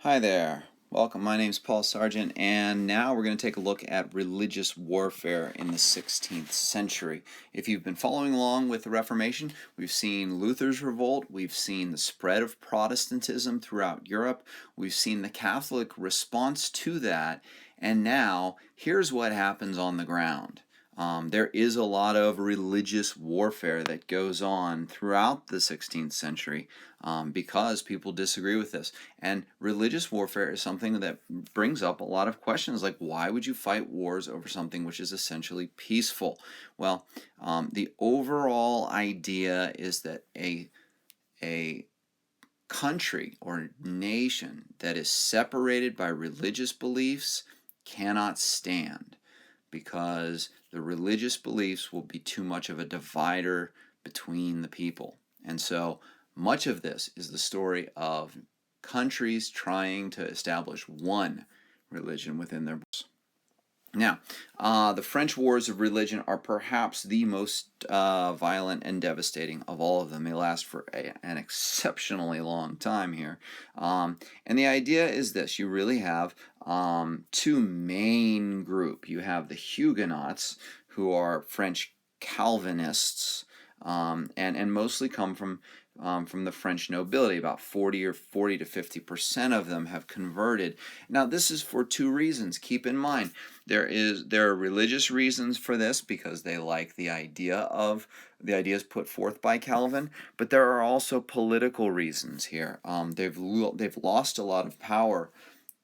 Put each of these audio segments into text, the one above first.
Hi there. Welcome. My name is Paul Sargent, and now we're going to take a look at religious warfare in the 16th century. If you've been following along with the Reformation, we've seen Luther's revolt, we've seen the spread of Protestantism throughout Europe, we've seen the Catholic response to that, and now here's what happens on the ground. There is a lot of religious warfare that goes on throughout the 16th century because people disagree with this. And religious warfare is something that brings up a lot of questions like, why would you fight wars over something which is essentially peaceful? Well, the overall idea is that a country or nation that is separated by religious beliefs cannot stand, because the religious beliefs will be too much of a divider between the people. And so much of this is the story of countries trying to establish one religion within their borders. Now, the French wars of religion are perhaps the most violent and devastating of all of them. They last for an exceptionally long time here. And the idea is this: you really have two main groups. You have the Huguenots, who are French Calvinists, and mostly come from the French nobility. About 40 to 50% of them have converted. Now, this is for two reasons. Keep in mind, there are religious reasons for this, because they like the ideas put forth by Calvin, but there are also political reasons here. They've lost a lot of power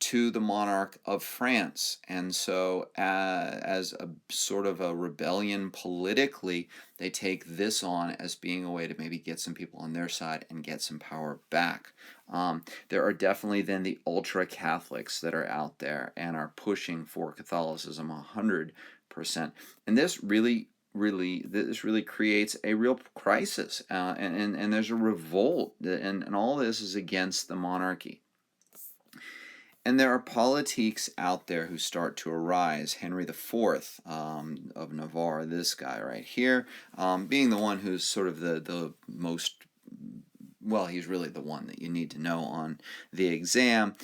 to the monarch of France, and so as a sort of a rebellion politically, they take this on as being a way to maybe get some people on their side and get some power back. There are definitely then the ultra-Catholics that are out there and are pushing for Catholicism 100%, and this really creates a real crisis, and there's a revolt, and all this is against the monarchy. And there are politique out there who start to arise. Henry IV of Navarre, this guy right here, being the one who's sort of the most, well, he's really the one that you need to know on the exam,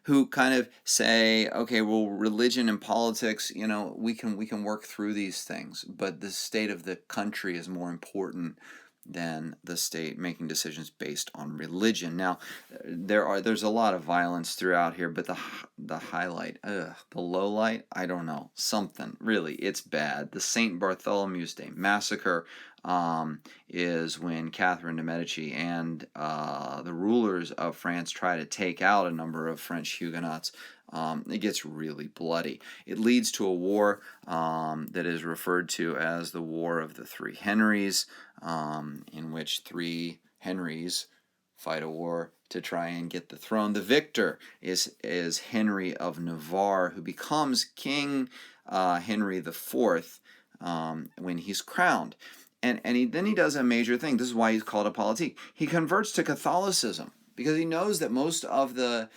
who kind of say, okay, well, religion and politics, we can work through these things, but the state of the country is more important than the state making decisions based on religion. Now, there's a lot of violence throughout here, but the highlight, the low light, I don't know, something really, it's bad. The St. Bartholomew's Day massacre is when Catherine de' Medici and the rulers of France try to take out a number of French Huguenots. It gets really bloody. It leads to a war that is referred to as the War of the Three Henries, in which three Henrys fight a war to try and get the throne. The victor is Henry of Navarre, who becomes King Henry IV when he's crowned. And then he does a major thing. This is why he's called a politique. He converts to Catholicism, because he knows that most of the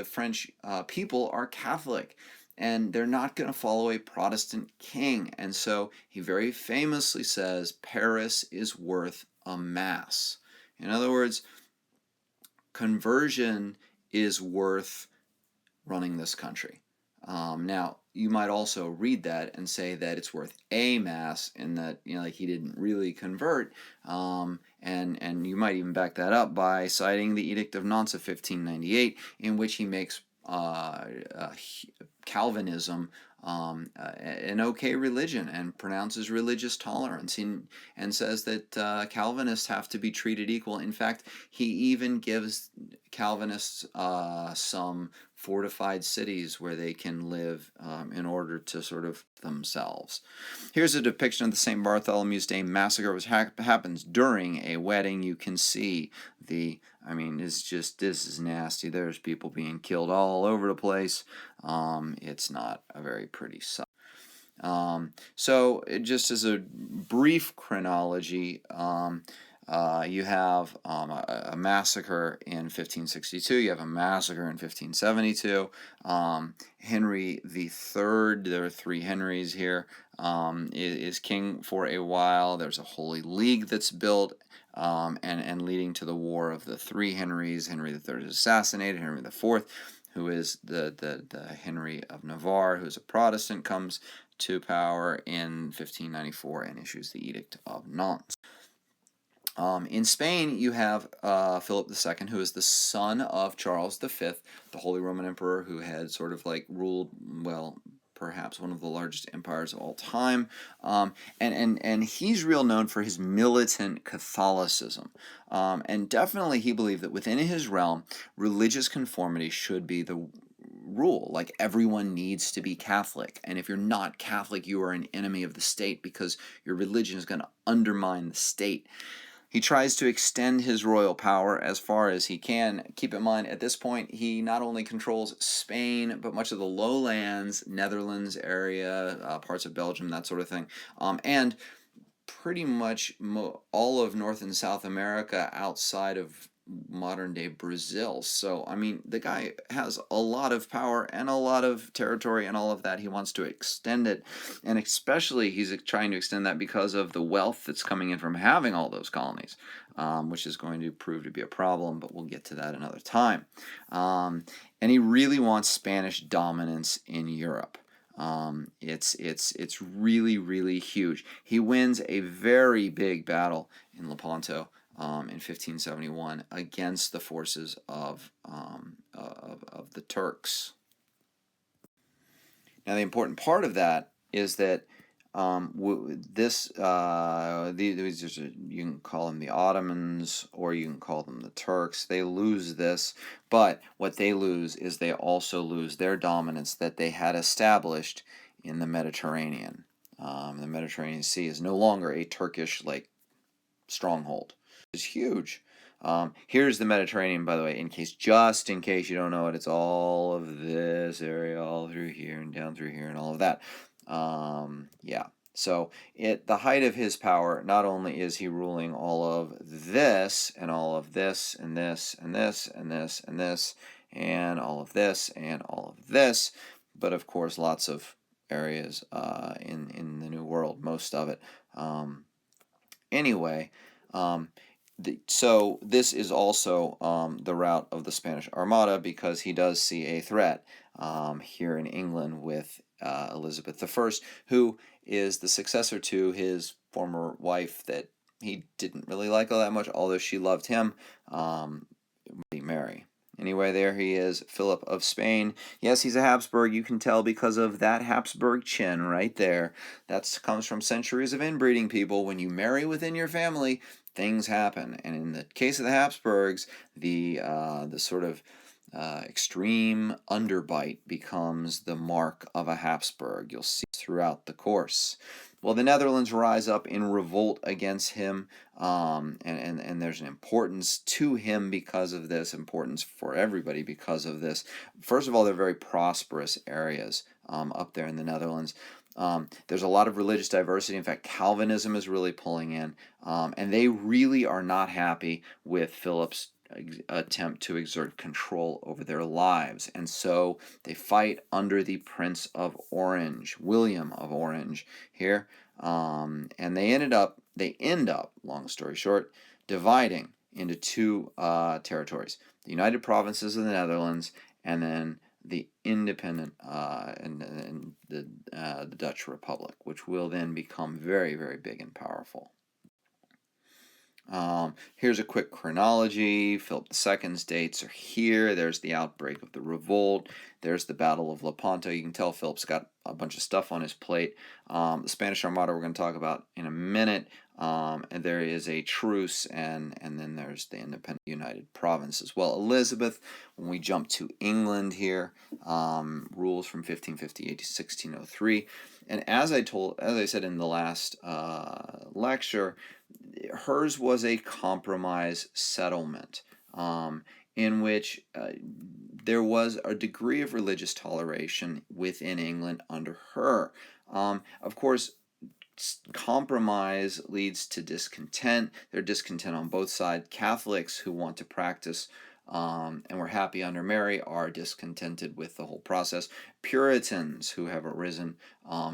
French people are Catholic, and they're not going to follow a Protestant king. And so he very famously says, Paris is worth a mass. In other words, conversion is worth running this country. Now, you might also read that and say that it's worth a mass, and that like he didn't really convert, and you might even back that up by citing the Edict of Nantes of 1598, in which he makes Calvinism an okay religion and pronounces religious tolerance, and says that Calvinists have to be treated equal. In fact, he even gives Calvinists some fortified cities where they can live in order to sort of themselves. Here's a depiction of the St. Bartholomew's Day massacre, which happens during a wedding. You can see this is nasty. There's people being killed all over the place. It's not a very pretty sight. So just as a brief chronology, You have a massacre in 1562. You have a massacre in 1572. Henry III, there are three Henrys here, is king for a while. There's a Holy League that's built, and leading to the War of the Three Henrys. Henry III is assassinated. Henry IV, who is the Henry of Navarre, who's a Protestant, comes to power in 1594 and issues the Edict of Nantes. In Spain, you have Philip II, who is the son of Charles V, the Holy Roman Emperor, who had sort of like ruled, well, perhaps one of the largest empires of all time. And he's real known for his militant Catholicism. And definitely he believed that within his realm, religious conformity should be the rule. Like, everyone needs to be Catholic, and if you're not Catholic, you are an enemy of the state because your religion is going to undermine the state. He tries to extend his royal power as far as he can. Keep in mind, at this point, he not only controls Spain, but much of the lowlands, Netherlands area, parts of Belgium, that sort of thing, and pretty much all of North and South America outside of modern-day Brazil. So, I mean, the guy has a lot of power and a lot of territory and all of that. He wants to extend it, and especially he's trying to extend that because of the wealth that's coming in from having all those colonies, which is going to prove to be a problem, but we'll get to that another time. And he really wants Spanish dominance in Europe. It's really, really huge. He wins a very big battle in Lepanto in 1571 against the forces of the Turks. Now, the important part of that is that these you can call them the Ottomans or you can call them the Turks. They lose this, but what they lose is they also lose their dominance that they had established in the Mediterranean. The Mediterranean Sea is no longer a Turkish stronghold. It's huge. Here's the Mediterranean, by the way, just in case you don't know it. It's all of this area, all through here and down through here and all of that. Yeah. So at the height of his power, not only is he ruling all of this and all of this and this and this and this and this and all of this and all of this, but of course lots of areas in the New World, most of it. Anyway, so this is also the route of the Spanish Armada because he does see a threat here in England with Elizabeth I, who is the successor to his former wife that he didn't really like all that much, although she loved him, Mary. Anyway, there he is, Philip of Spain. Yes, he's a Habsburg. You can tell because of that Habsburg chin right there. That comes from centuries of inbreeding, people. When you marry within your family, things happen. And in the case of the Habsburgs, the sort of extreme underbite becomes the mark of a Habsburg. You'll see throughout the course. Well, the Netherlands rise up in revolt against him, and there's an importance to him because of this, importance for everybody because of this. First of all, they're very prosperous areas up there in the Netherlands. There's a lot of religious diversity. In fact, Calvinism is really pulling in, and they really are not happy with Philip's attempt to exert control over their lives, and so they fight under the Prince of Orange, William of Orange here, and they end up, long story short, dividing into two territories: the United Provinces of the Netherlands, and then the independent and the Dutch Republic, which will then become very, very big and powerful. Here's a quick chronology. Philip II's dates are here. There's the outbreak of the revolt. There's the Battle of Lepanto. You can tell Philip's got a bunch of stuff on his plate. The Spanish Armada we're going to talk about in a minute. And there is a truce, and then there's the independent United Province as well. Elizabeth, when we jump to England here, rules from 1558 to 1603. And as I said in the last lecture, hers was a compromise settlement in which there was a degree of religious toleration within England under her. Of course, compromise leads to discontent. There's discontent on both sides. Catholics who want to practice and were happy under Mary are discontented with the whole process. Puritans who have arisen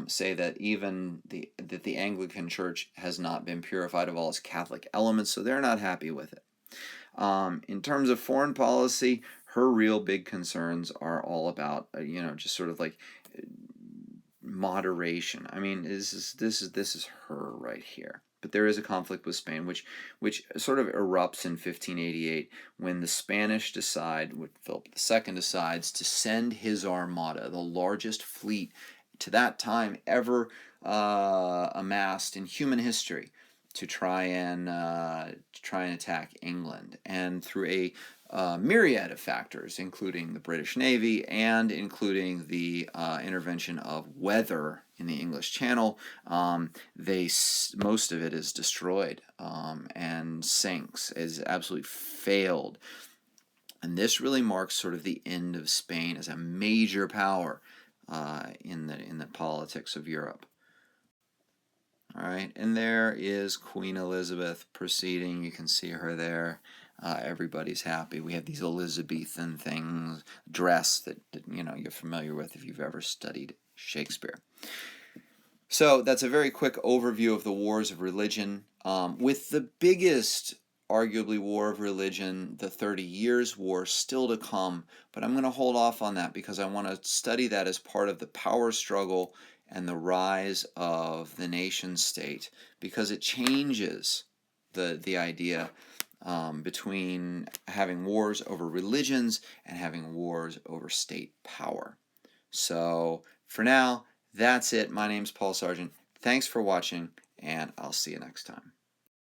say that even the Anglican Church has not been purified of all its Catholic elements, so they're not happy with it. In terms of foreign policy, her real big concerns are all about just sort of like moderation. I mean, this is her right here. But there is a conflict with Spain, which sort of erupts in 1588 when the Spanish decide, when Philip II decides to send his armada, the largest fleet to that time ever amassed in human history, to try and attack England, and through a myriad of factors, including the British Navy and including the intervention of weather in the English Channel, most of it is destroyed and sinks, is absolutely failed. And this really marks sort of the end of Spain as a major power in the politics of Europe. All right, and there is Queen Elizabeth proceeding. You can see her there. Everybody's happy. We have these Elizabethan things, dress that you're familiar with if you've ever studied Shakespeare. So that's a very quick overview of the wars of religion, with the biggest, arguably, war of religion, the 30 Years' War, still to come. But I'm going to hold off on that because I want to study that as part of the power struggle and the rise of the nation state, because it changes the idea between having wars over religions and having wars over state power. So for now, that's it. My name's Paul Sargent. Thanks for watching, and I'll see you next time.